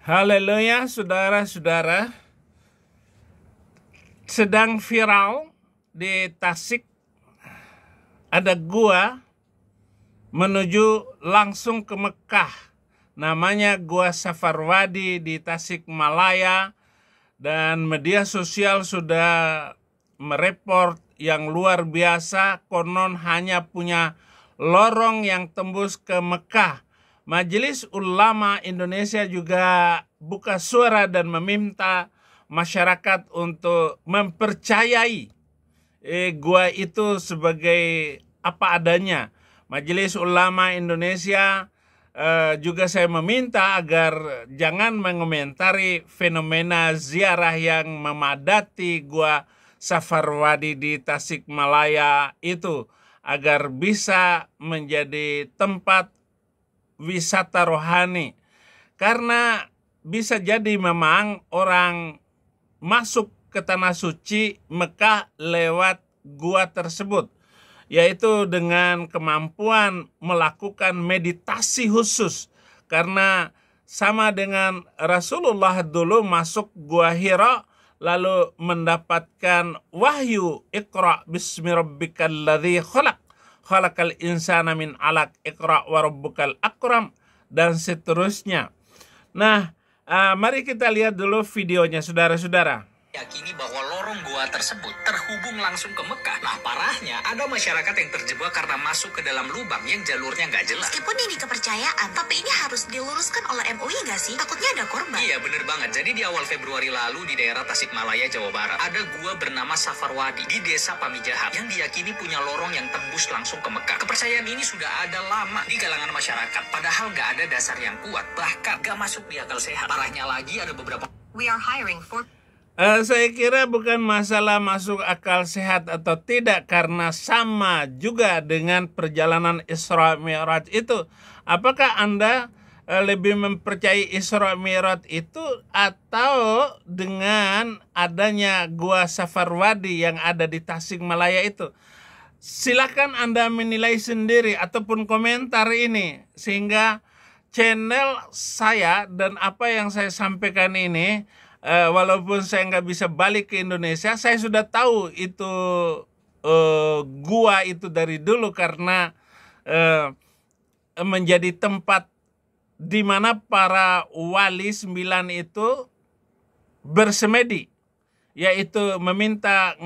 Haleluya, saudara-saudara. Sedang viral di Tasik, ada gua menuju langsung ke Mekah. Namanya Gua Safarwadi di Tasikmalaya, dan media sosial sudah mereport yang luar biasa. Konon hanya punya lorong yang tembus ke Mekah. Majelis Ulama Indonesia juga buka suara dan meminta masyarakat untuk mempercayai gua itu sebagai apa adanya. Majelis Ulama Indonesia juga saya meminta agar jangan mengomentari fenomena ziarah yang memadati Gua Safarwadi di Tasikmalaya itu, agar bisa menjadi tempat wisata rohani. Karena bisa jadi memang orang masuk ke tanah suci Mekah lewat gua tersebut, yaitu dengan kemampuan melakukan meditasi khusus. Karena sama dengan Rasulullah dulu masuk gua Hira lalu mendapatkan wahyu, Iqra bismi rabbikal ladzi khalaq, khalaqal insana min 'alaq, Iqra wa rabbukal akram, dan seterusnya. Nah, mari kita lihat dulu videonya, saudara-saudara. Yakini bahwa lorong gua tersebut terhubung langsung ke Mekah. Nah, parahnya ada masyarakat yang terjebak karena masuk ke dalam lubang yang jalurnya nggak jelas. Meskipun ini kepercayaan, tapi ini harus diluruskan oleh MUI nggak sih? Takutnya ada korban. Iya, bener banget. Jadi di awal Februari lalu di daerah Tasikmalaya, Jawa Barat, ada gua bernama Safarwadi di desa Pamijahan yang diyakini punya lorong yang tembus langsung ke Mekah. Kepercayaan ini sudah ada lama di kalangan masyarakat, padahal nggak ada dasar yang kuat, bahkan nggak masuk di akal sehat. Parahnya lagi ada beberapa We are hiring for... Saya kira bukan masalah masuk akal sehat atau tidak, karena sama juga dengan perjalanan Isra Mi'raj itu. Apakah Anda lebih mempercayai Isra Mi'raj itu atau dengan adanya Gua Safarwadi yang ada di Tasikmalaya itu? Silakan Anda menilai sendiri ataupun komentar ini, sehingga channel saya dan apa yang saya sampaikan ini, walaupun saya nggak bisa balik ke Indonesia, saya sudah tahu itu gua itu dari dulu, karena menjadi tempat di mana para wali 9 itu bersemedi, yaitu meminta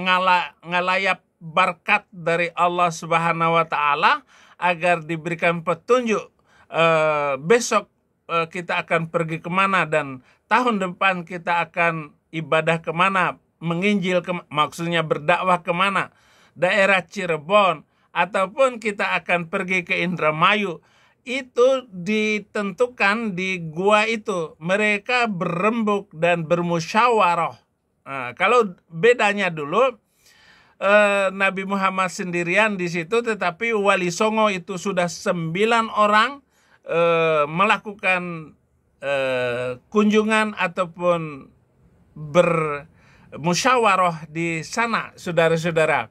ngalayap berkat dari Allah Subhanahu wa Ta'ala agar diberikan petunjuk besok kita akan pergi kemana, dan tahun depan kita akan ibadah kemana, menginjil maksudnya berdakwah kemana, daerah Cirebon, ataupun kita akan pergi ke Indramayu. Itu ditentukan di gua itu. Mereka berembuk dan bermusyawarah. Nah, kalau bedanya dulu, Nabi Muhammad sendirian di situ, tetapi Wali Songo itu sudah 9 orang melakukan kunjungan ataupun bermusyawarah di sana, saudara-saudara.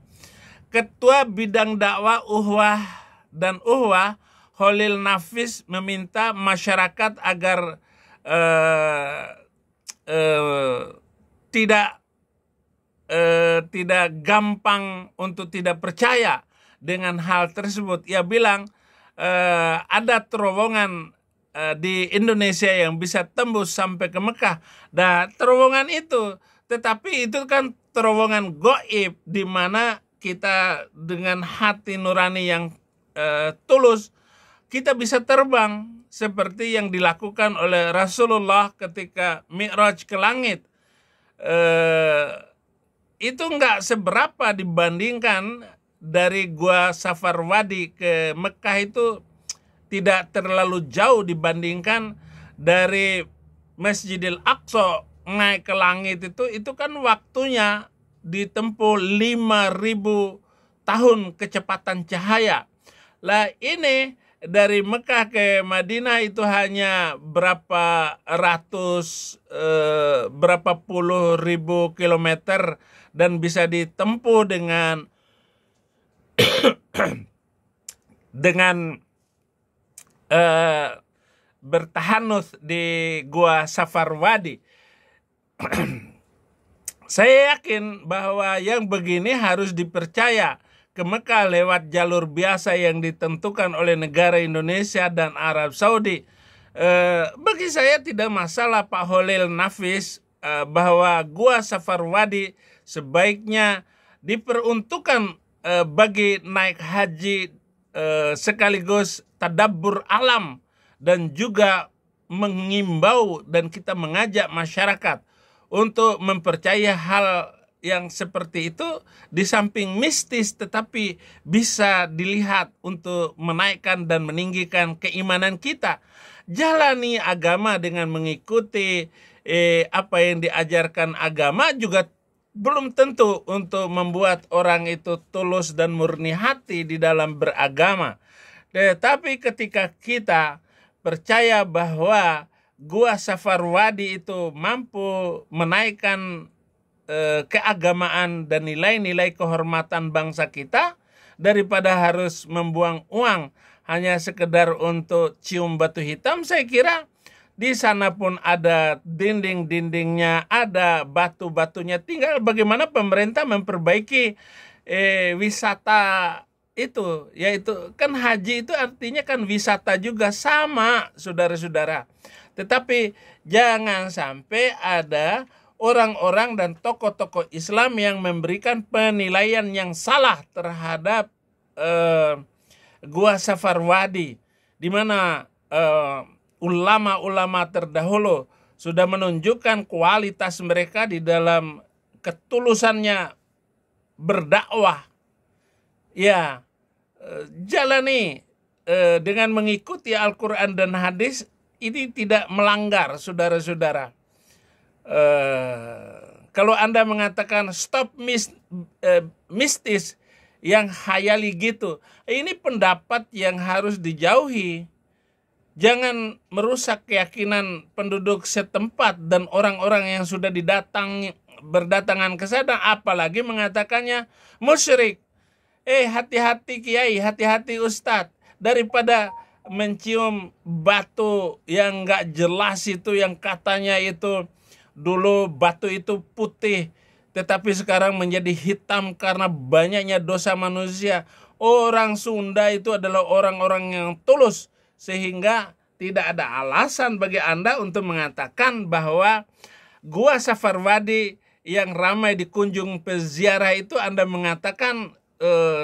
Ketua Bidang Dakwah Uhwah dan Uhwah Holil Nafis meminta masyarakat agar tidak gampang untuk tidak percaya dengan hal tersebut. Ia bilang ada terowongan di Indonesia yang bisa tembus sampai ke Mekah. Nah, terowongan itu, tetapi itu kan terowongan gaib, di mana kita dengan hati nurani yang tulus, kita bisa terbang seperti yang dilakukan oleh Rasulullah ketika Mi'raj ke langit. Itu nggak seberapa dibandingkan dari Gua Safarwadi ke Mekah, itu tidak terlalu jauh dibandingkan dari Masjidil Aqsa naik ke langit. Itu kan waktunya ditempuh 5.000 tahun kecepatan cahaya. Lah ini dari Mekah ke Madinah itu hanya berapa puluh ribu kilometer, dan bisa ditempuh dengan bertahanus di Gua Safarwadi. Saya yakin bahwa yang begini harus dipercaya ke Mekah lewat jalur biasa yang ditentukan oleh negara Indonesia dan Arab Saudi. Bagi saya tidak masalah Pak Holil Nafis bahwa Gua Safarwadi sebaiknya diperuntukkan bagi naik haji sekaligus tadabbur alam, dan juga mengimbau dan kita mengajak masyarakat untuk mempercaya hal yang seperti itu di samping mistis tetapi bisa dilihat untuk menaikkan dan meninggikan keimanan kita. Jalani agama dengan mengikuti apa yang diajarkan agama juga belum tentu untuk membuat orang itu tulus dan murni hati di dalam beragama. Tetapi ketika kita percaya bahwa Gua Safarwadi itu mampu menaikkan keagamaan dan nilai-nilai kehormatan bangsa kita, daripada harus membuang uang hanya sekedar untuk cium batu hitam, saya kira di sana pun ada dinding-dindingnya, ada batu-batunya. Tinggal bagaimana pemerintah memperbaiki wisata itu, yaitu kan haji itu artinya kan wisata juga, sama saudara-saudara. Tetapi jangan sampai ada orang-orang dan tokoh-tokoh Islam yang memberikan penilaian yang salah terhadap Gua Safarwadi, di mana ulama-ulama terdahulu sudah menunjukkan kualitas mereka di dalam ketulusannya berdakwah. Ya, jalani dengan mengikuti Al-Quran dan hadis, ini tidak melanggar, saudara-saudara. Kalau Anda mengatakan stop mistis yang khayali gitu, ini pendapat yang harus dijauhi. Jangan merusak keyakinan penduduk setempat dan orang-orang yang sudah berdatangan ke sana, apalagi mengatakannya musyrik. Hati-hati kiai, hati-hati ustadz, daripada mencium batu yang nggak jelas itu, yang katanya itu dulu batu itu putih tetapi sekarang menjadi hitam karena banyaknya dosa manusia. Orang Sunda itu adalah orang-orang yang tulus, sehingga tidak ada alasan bagi Anda untuk mengatakan bahwa Gua Safarwadi yang ramai dikunjung peziarah itu Anda mengatakan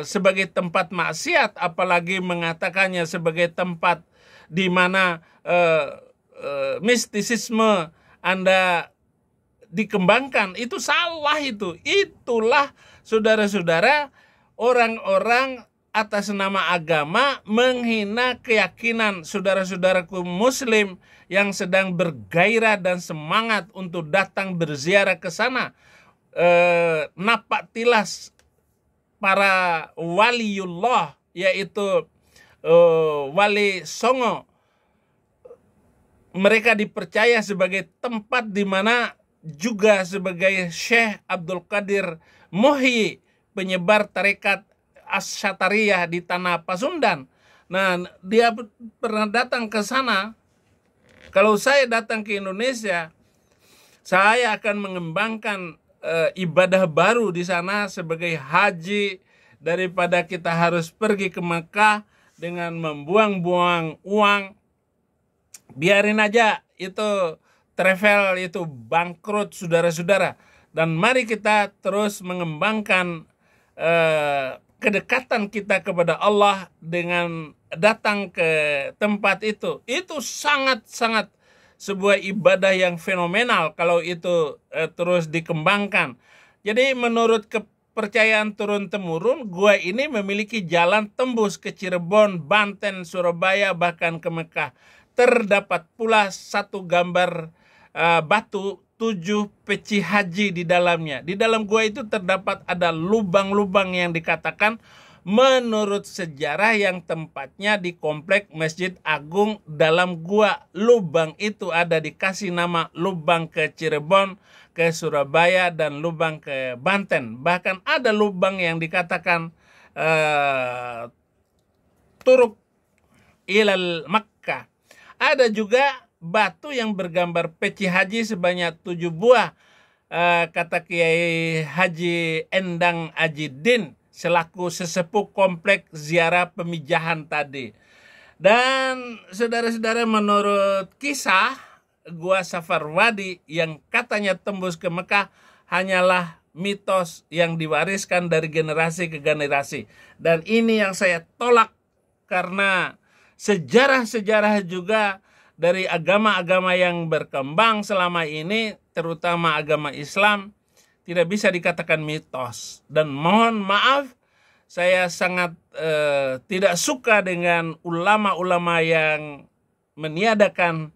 sebagai tempat maksiat, apalagi mengatakannya sebagai tempat di mana mistisisme Anda dikembangkan. Itu salah itu. Itulah saudara-saudara, orang-orang atas nama agama menghina keyakinan saudara-saudaraku muslim yang sedang bergairah dan semangat untuk datang berziarah ke sana. Napak tilas para waliullah, yaitu Wali Songo, mereka dipercaya sebagai tempat di mana juga sebagai Syekh Abdul Qadir Muhyi, penyebar tarekat Asyatariyah di tanah Pasundan. Nah, dia pernah datang ke sana. Kalau saya datang ke Indonesia, saya akan mengembangkan ibadah baru di sana sebagai haji, daripada kita harus pergi ke Mekah dengan membuang-buang uang. Biarin aja itu travel itu bangkrut, saudara-saudara. Dan mari kita terus mengembangkan kedekatan kita kepada Allah dengan datang ke tempat itu. Itu sangat-sangat sebuah ibadah yang fenomenal kalau itu terus dikembangkan. Jadi menurut kepercayaan turun-temurun, gua ini memiliki jalan tembus ke Cirebon, Banten, Surabaya, bahkan ke Mekah. Terdapat pula satu gambar batu 7 peci haji di dalamnya. Di dalam gua itu terdapat ada lubang-lubang yang dikatakan menurut sejarah yang tempatnya di komplek Masjid Agung dalam gua. Lubang itu ada dikasih nama lubang ke Cirebon, ke Surabaya, dan lubang ke Banten. Bahkan ada lubang yang dikatakan Turuk ilal Makkah. Ada juga batu yang bergambar peci haji sebanyak 7 buah, kata Kiai Haji Endang Ajidin selaku sesepuh komplek ziarah pemijahan tadi. Dan saudara-saudara, menurut kisah Gua Safarwadi yang katanya tembus ke Mekah hanyalah mitos yang diwariskan dari generasi ke generasi. Dan ini yang saya tolak, karena sejarah-sejarah juga dari agama-agama yang berkembang selama ini, terutama agama Islam, tidak bisa dikatakan mitos. Dan mohon maaf, saya sangat tidak suka dengan ulama-ulama yang meniadakan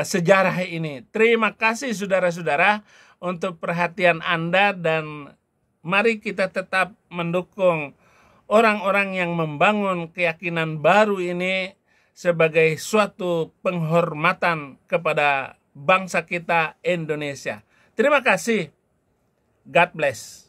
sejarah ini. Terima kasih saudara-saudara untuk perhatian Anda, dan mari kita tetap mendukung orang-orang yang membangun keyakinan baru ini sebagai suatu penghormatan kepada bangsa kita Indonesia. Terima kasih. God bless.